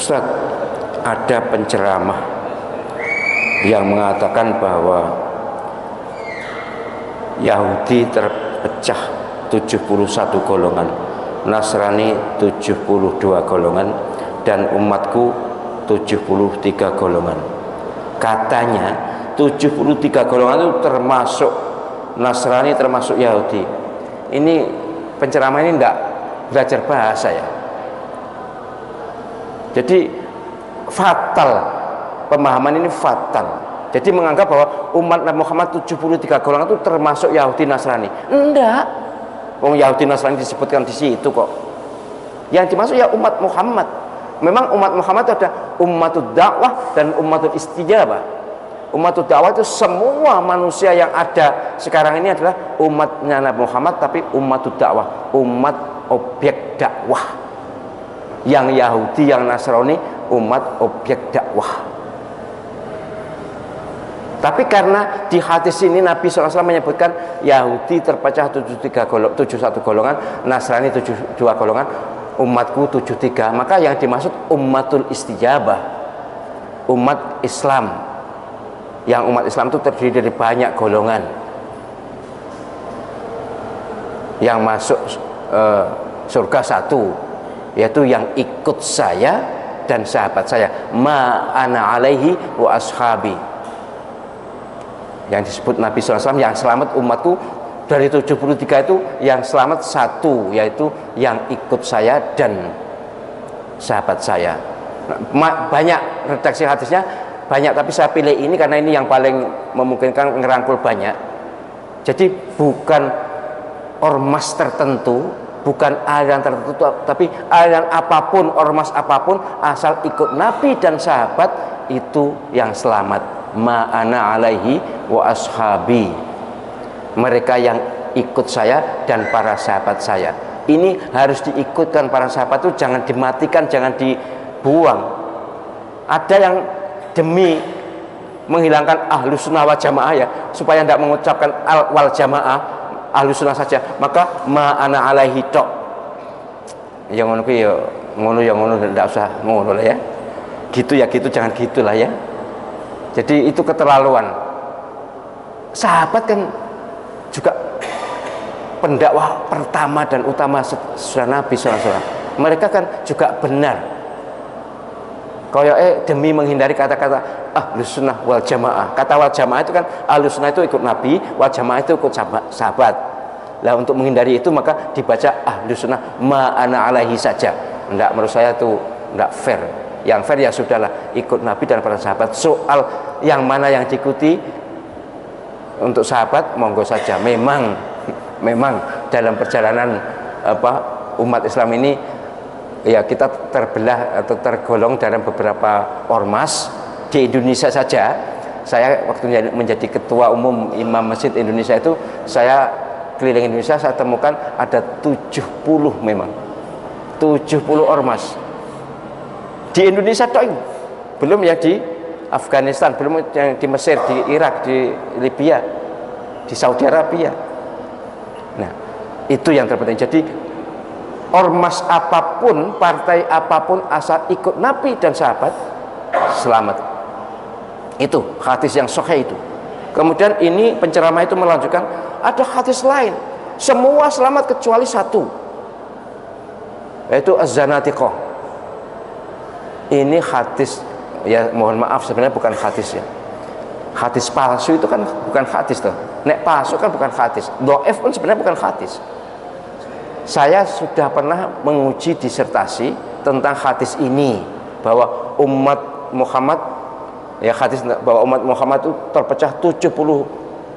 Ustadz, ada penceramah yang mengatakan bahwa Yahudi terpecah 71 golongan, Nasrani 72 golongan, dan umatku 73 golongan. Katanya 73 golongan itu termasuk Nasrani, termasuk Yahudi. Ini penceramah ini enggak belajar bahasa ya. Jadi fatal, pemahaman ini fatal. Jadi menganggap bahwa umat Nabi Muhammad 73 golongan itu termasuk Yahudi, Nasrani. Enggak. Wong Yahudi, Nasrani disebutkan di situ kok. Yang dimaksud ya umat Muhammad. Memang umat Muhammad ada ummatud dakwah dan ummatul istijabah. Ummatud dakwah itu semua manusia yang ada sekarang ini adalah umatnya Nabi Muhammad, tapi ummatud dakwah, umat objek dakwah. Yang Yahudi, yang Nasrani umat objek dakwah. Tapi karena di hadis ini Nabi SAW menyebutkan Yahudi terpecah 71 golongan, Nasrani 72 golongan, umatku 73, maka yang dimaksud ummatul istijabah, umat Islam. Yang umat Islam itu terdiri dari banyak golongan yang masuk surga satu, yaitu yang ikut saya dan sahabat saya, ma ana alaihi wa ashabi. Yang disebut Nabi SAW yang selamat umatku dari 73 itu yang selamat satu, yaitu yang ikut saya dan sahabat saya. Banyak redaksi hadisnya banyak, tapi saya pilih ini karena ini yang paling memungkinkan ngerangkul banyak. Jadi bukan ormas tertentu, bukan aliran tertentu, tapi aliran apapun, ormas apapun, asal ikut Nabi dan sahabat itu yang selamat. Ma'ana alaihi wa ashabi, mereka yang ikut saya dan para sahabat saya. Ini harus diikutkan para sahabat itu, jangan dimatikan, jangan dibuang. Ada yang demi menghilangkan ahlus sunnah wal jamaah ya, supaya tidak mengucapkan al wal jamaah, ahlus sunnah saja, maka ma'ana alaihi tok. Yang ngono ya ngono, yang ngono tidak usah ngono lah ya. Gitu ya gitu, jangan gitulah ya. Jadi itu keterlaluan. Sahabat kan juga pendakwah pertama dan utama sesudah Nabi SAW. Mereka kan juga benar. Kayak demi menghindari kata-kata ahlus sunnah wal jamaah. Kata wal jamaah itu kan ahlus sunnah itu ikut Nabi, wal jamaah itu ikut sahabat. Lah untuk menghindari itu maka dibaca ahlus sunnah ma'ana alaihi saja. Enggak, menurut saya itu enggak fair. Yang fair ya sudahlah, ikut Nabi dan para sahabat. Soal yang mana yang diikuti untuk sahabat monggo saja. Memang dalam perjalanan umat Islam ini ya kita terbelah atau tergolong dalam beberapa ormas. Di Indonesia saja, saya waktu menjadi ketua umum Imam Masjid Indonesia itu, saya keliling Indonesia, saya temukan ada 70 memang 70 ormas di Indonesia toh, belum yang di Afghanistan, belum yang di Mesir, di Irak, di Libya, di Saudi Arabia. Nah, itu yang terpenting. Jadi ormas apapun, partai apapun, asal ikut Nabi dan sahabat, selamat. Itu hadis yang sahih itu. Kemudian ini penceramah itu melanjutkan, ada hadis lain, semua selamat kecuali satu, yaitu az-zanatiqah. Ini hadis, ya mohon maaf sebenarnya bukan hadis ya. Hadis palsu itu kan bukan hadis tuh. Nek palsu kan bukan hadis. Dhaif pun sebenarnya bukan hadis. Saya sudah pernah menguji disertasi tentang hadis ini, bahwa umat Muhammad, ya hadis bahwa umat Muhammad itu terpecah 70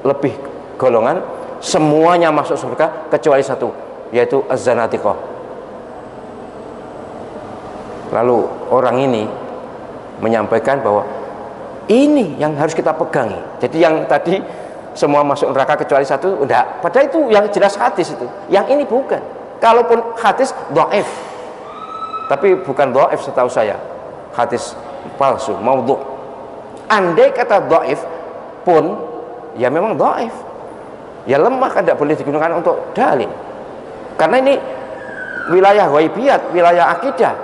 lebih golongan, semuanya masuk surga kecuali satu, yaitu az-zanatiqah. Lalu orang ini menyampaikan bahwa ini yang harus kita pegangi. Jadi yang tadi semua masuk neraka kecuali satu, enggak. Padahal itu yang jelas hadis itu. Yang ini bukan. Kalaupun hadis dhaif, tapi bukan dhaif setahu saya. Hadis palsu, maudhu'. Andai kata dhaif pun, ya memang dhaif. Ya lemah, kan tidak boleh digunakan untuk dalil. Karena ini wilayah ghaibiyat, wilayah akidah.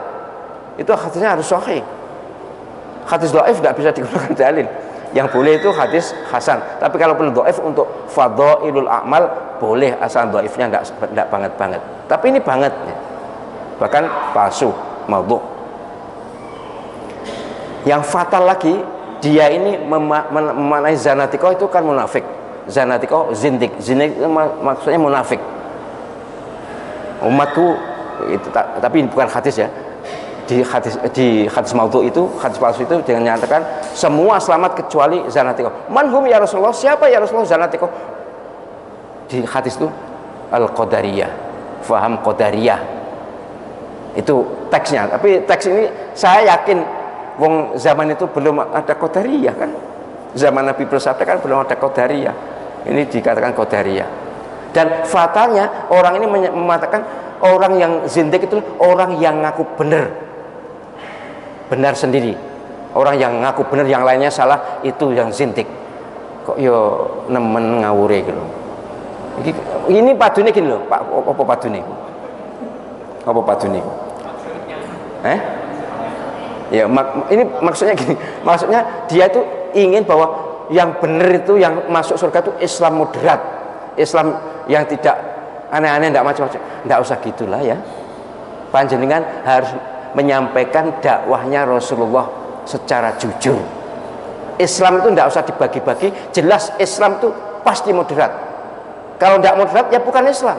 itu hadisnya harus sahih. Hadis dhaif tidak bisa digunakan dalil. Yang boleh itu hadis hasan. Tapi kalau perlu dhaif untuk fadhailul a'mal boleh, asal dhaifnya tidak banget-banget. Tapi ini banget ya. Bahkan palsu, maudhu'. Yang fatal lagi, dia ini memaknai zanatikoh itu kan munafik. Zanatikoh zindik. Zindik itu maksudnya munafik. Umatku itu, tapi bukan hadis ya. Di hadis maudhu' itu, hadis palsu itu dengan menyatakan semua selamat kecuali zanatikoh. Manhum ya Rasulullah, siapa ya Rasulullah zanatikoh? Di hadis itu al-qadariyah, faham qadariyah. Itu teksnya. Tapi teks ini saya yakin wong zaman itu belum ada qadariyah kan. Zaman Nabi bersabda kan belum ada qadariyah. Ini dikatakan qadariyah. Dan fatalnya orang ini mengatakan orang yang zindik itu orang yang ngaku benar sendiri. Orang yang ngaku benar, yang lainnya salah, itu yang zindik. Kok yo nemen ngawure gitu. Ini padune gini loh, Pak, apa padune? Apa padune? Ya, ini maksudnya gini. Maksudnya dia itu ingin bahwa yang benar itu, yang masuk surga itu Islam moderat, Islam yang tidak aneh-aneh, tidak macam-macam. Tidak usah gitulah ya. Panjenengan harus menyampaikan dakwahnya Rasulullah secara jujur. Islam itu tidak usah dibagi-bagi. Jelas Islam itu pasti moderat. Kalau tidak moderat ya bukan Islam.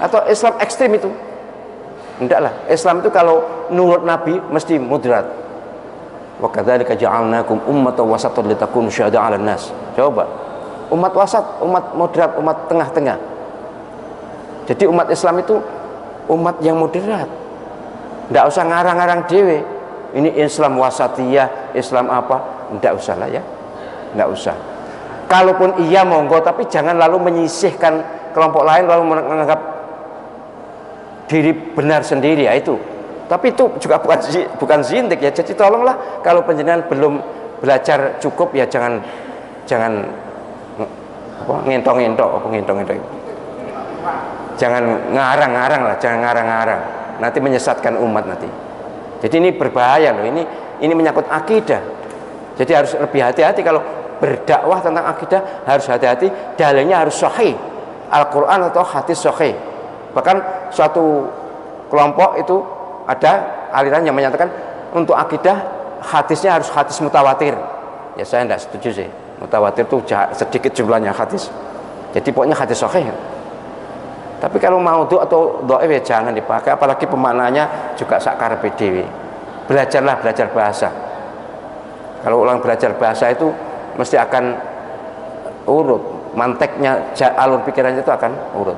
Atau Islam ekstrim itu. Tidaklah. Islam itu kalau menurut Nabi mesti moderat. Wa kadzalika ja'alnakum ummatan wasatan litakunu syuhada'a 'alan nas. Coba. Umat wasat, umat moderat, umat tengah-tengah. Jadi umat Islam itu umat yang moderat. Tidak usah ngarang-ngarang dewe. Ini Islam wasatiyah, Islam apa? Tidak usah lah ya. Tidak usah. Kalaupun iya monggo, tapi jangan lalu menyisihkan kelompok lain lalu menganggap diri benar sendiri ya itu. Tapi itu juga bukan zindik ya. Jadi tolonglah kalau penjenengan belum belajar cukup ya jangan ngentong-ngentong itu. Jangan ngarang-ngarang lah, jangan ngarang-ngarang. Nanti menyesatkan umat nanti. Jadi ini berbahaya loh. Ini menyangkut akidah. Jadi harus lebih hati-hati kalau berdakwah tentang akidah, harus hati-hati. Dalilnya harus sahih, Al-Quran atau hadis sahih. Bahkan suatu kelompok itu ada aliran yang menyatakan untuk akidah hadisnya harus hadis mutawatir. Ya saya tidak setuju sih. Mutawatir itu sedikit jumlahnya hadis. Jadi pokoknya hadis sahih. Tapi kalau maudhu' atau dhaif ya jangan dipakai, apalagi pemaknanya juga sakarepe dhewe. Belajar bahasa. Kalau orang belajar bahasa itu mesti akan urut, manteknya, alur pikirannya itu akan urut.